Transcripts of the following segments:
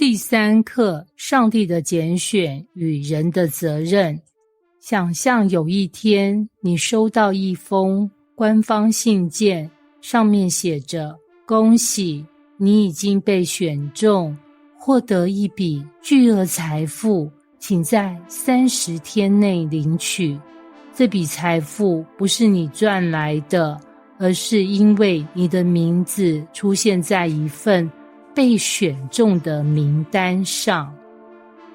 第3课，上帝的拣选与人的责任。想象有一天，你收到一封官方信件，上面写着：恭喜，你已经被选中，获得一笔巨额财富，请在30天内领取。这笔财富不是你赚来的，而是因为你的名字出现在一份被选中的名单上。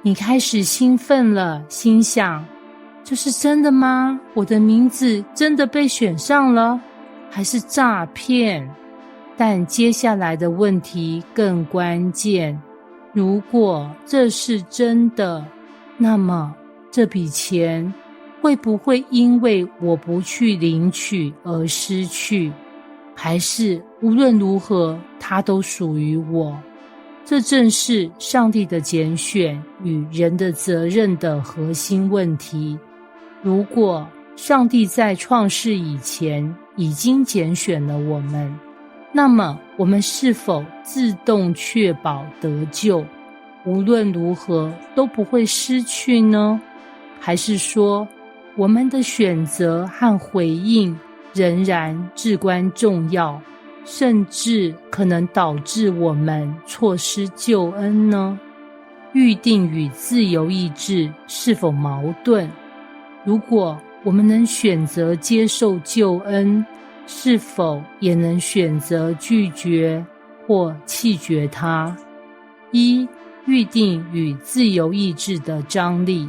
你开始兴奋了，心想：这是真的吗？我的名字真的被选上了？还是诈骗？但接下来的问题更关键，如果这是真的，那么这笔钱会不会因为我不去领取而失去？还是无论如何它都属于我？这正是上帝的拣选与人的责任的核心问题。如果上帝在创世以前已经拣选了我们，那么我们是否自动确保得救，无论如何都不会失去呢？还是说我们的选择和回应仍然至关重要，甚至可能导致我们错失救恩呢？预定与自由意志是否矛盾？如果我们能选择接受救恩，是否也能选择拒绝或弃绝它？一、预定与自由意志的张力。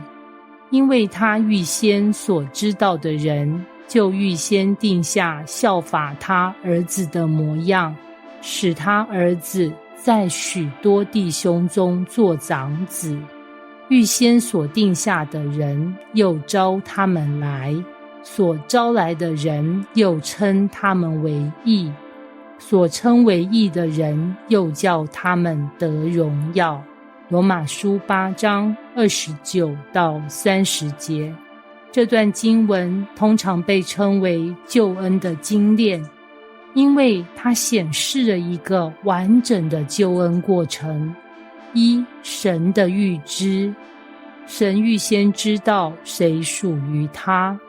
因为他预先所知道的人，就预先定下效法他儿子的模样，使他儿子在许多弟兄中做长子。预先所定下的人，又招他们来；所招来的人，又称他们为义；所称为义的人，又叫他们得荣耀。罗马书8章29到30节。这段经文通常被称为救恩的精炼，因为它显示了一个完整的救恩过程。一、神的预知，神预先知道谁属于他。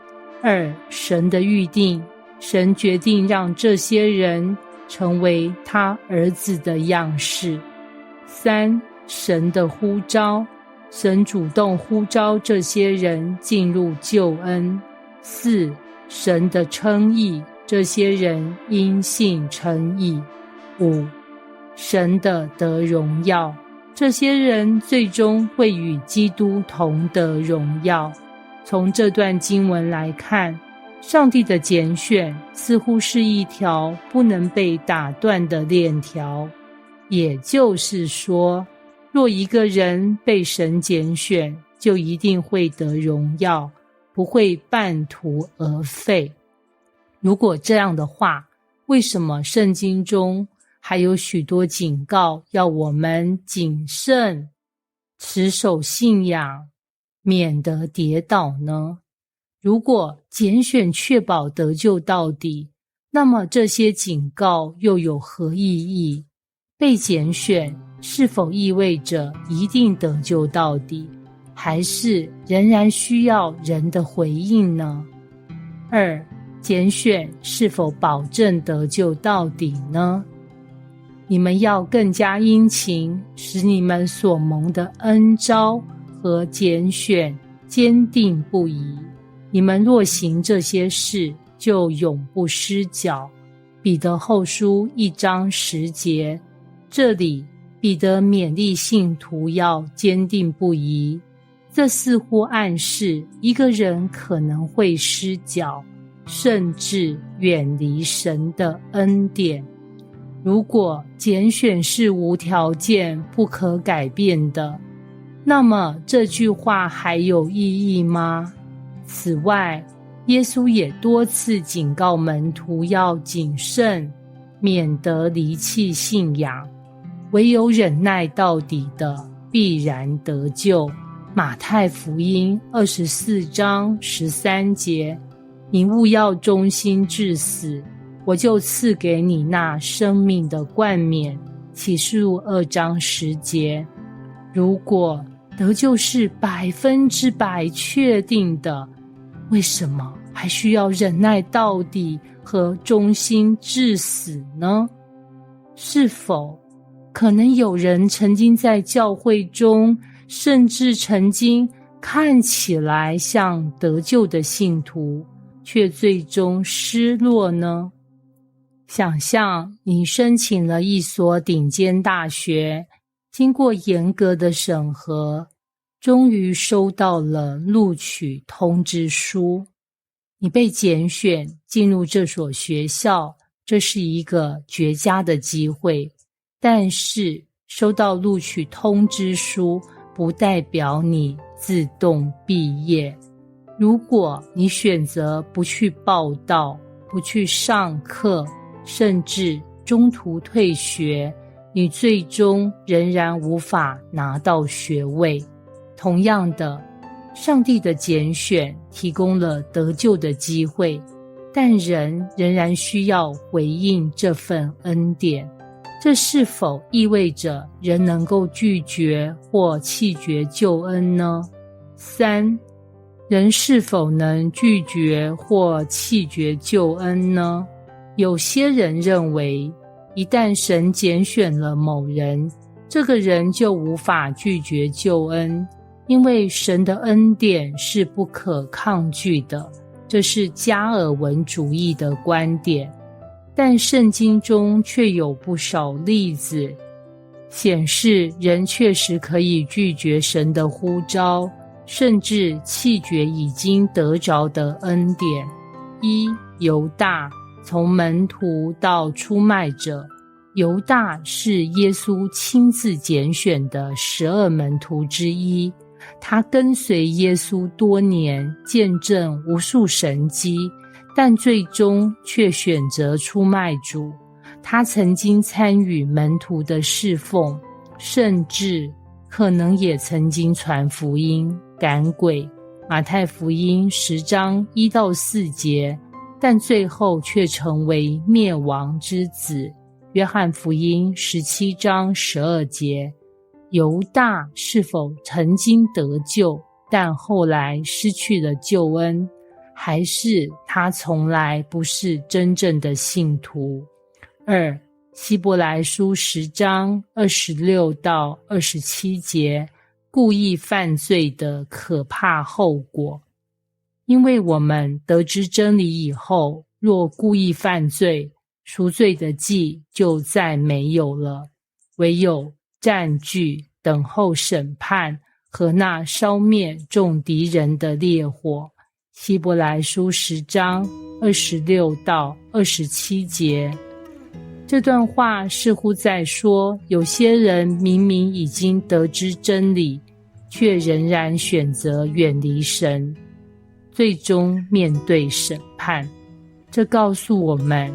二、神的预定，神决定让这些人成为他儿子的样式。三、神的呼召，神主动呼召这些人进入救恩。四、神的称义，这些人因信称义。五、神的得荣耀，这些人最终会与基督同得荣耀。从这段经文来看，上帝的拣选似乎是一条不能被打断的链条，也就是说，若一个人被神拣选，就一定会得荣耀，不会半途而废。如果这样的话，为什么圣经中还有许多警告要我们谨慎，持守信仰，免得跌倒呢？如果拣选确保得救到底，那么这些警告又有何意义？被拣选是否意味着一定得救到底，还是仍然需要人的回应呢？二、拣选是否保证得救到底呢？你们要更加殷勤，使你们所蒙的恩召和拣选坚定不移。你们若行这些事，就永不失脚。彼得后书1章10节，这里彼得勉励信徒要坚定不移，这似乎暗示一个人可能会失脚，甚至远离神的恩典。如果拣选是无条件、不可改变的，那么这句话还有意义吗？此外，耶稣也多次警告门徒要谨慎，免得离弃信仰。唯有忍耐到底的，必然得救。马太福音24章13节，你务要忠心至死，我就赐给你那生命的冠冕。启示录2章10节，如果得救是100%确定的，为什么还需要忍耐到底和忠心至死呢？是否可能有人曾经在教会中，甚至曾经看起来像得救的信徒，却最终失落呢？想象你申请了一所顶尖大学，经过严格的审核，终于收到了录取通知书。你被拣选进入这所学校，这是一个绝佳的机会。但是收到录取通知书不代表你自动毕业。如果你选择不去报到，不去上课，甚至中途退学，你最终仍然无法拿到学位。同样的，上帝的拣选提供了得救的机会，但人仍然需要回应这份恩典。这是否意味着人能够拒绝或弃绝救恩呢？3. 人是否能拒绝或弃绝救恩呢？有些人认为，一旦神拣选了某人，这个人就无法拒绝救恩，因为神的恩典是不可抗拒的。这是加尔文主义的观点，但圣经中却有不少例子显示人确实可以拒绝神的呼召，甚至弃绝已经得着的恩典。1. 犹大，从门徒到出卖者。犹大是耶稣亲自拣选的12门徒之一，他跟随耶稣多年，见证无数神迹，但最终却选择出卖主。他曾经参与门徒的侍奉，甚至可能也曾经传福音、赶鬼。马太福音10章1到4节，但最后却成为灭亡之子。约翰福音17章12节，犹大是否曾经得救，但后来失去了救恩，还是他从来不是真正的信徒？2. 希伯来书10章26到27节，故意犯罪的可怕后果。因为我们得知真理以后，若故意犯罪，赎罪的祭就再没有了，唯有占据等候审判和那烧灭众敌人的烈火。希伯来书10章26到27节。这段话似乎在说，有些人明明已经得知真理，却仍然选择远离神，最终面对审判。这告诉我们，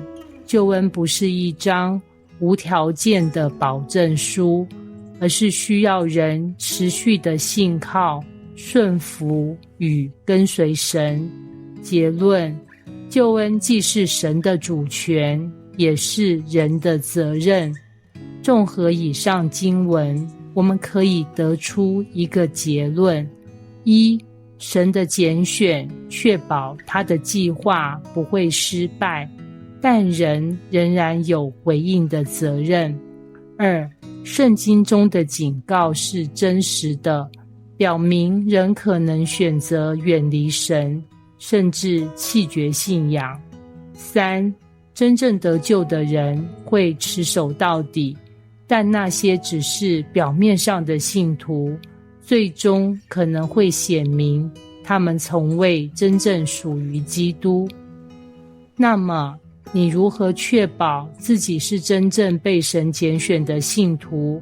救恩不是一张无条件的保证书，而是需要人持续的信靠、顺服与跟随神。结论，救恩既是神的主权，也是人的责任。综合以上经文，我们可以得出一个结论： 1. 神的拣选确保他的计划不会失败，但人仍然有回应的责任。2. 圣经中的警告是真实的，表明人可能选择远离神，甚至弃绝信仰。3. 真正得救的人会持守到底，但那些只是表面上的信徒，最终可能会显明他们从未真正属于基督。那么，你如何确保自己是真正被神拣选的信徒，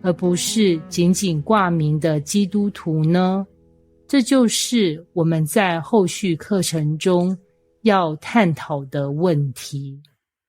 而不是仅仅挂名的基督徒呢？这就是我们在后续课程中要探讨的问题。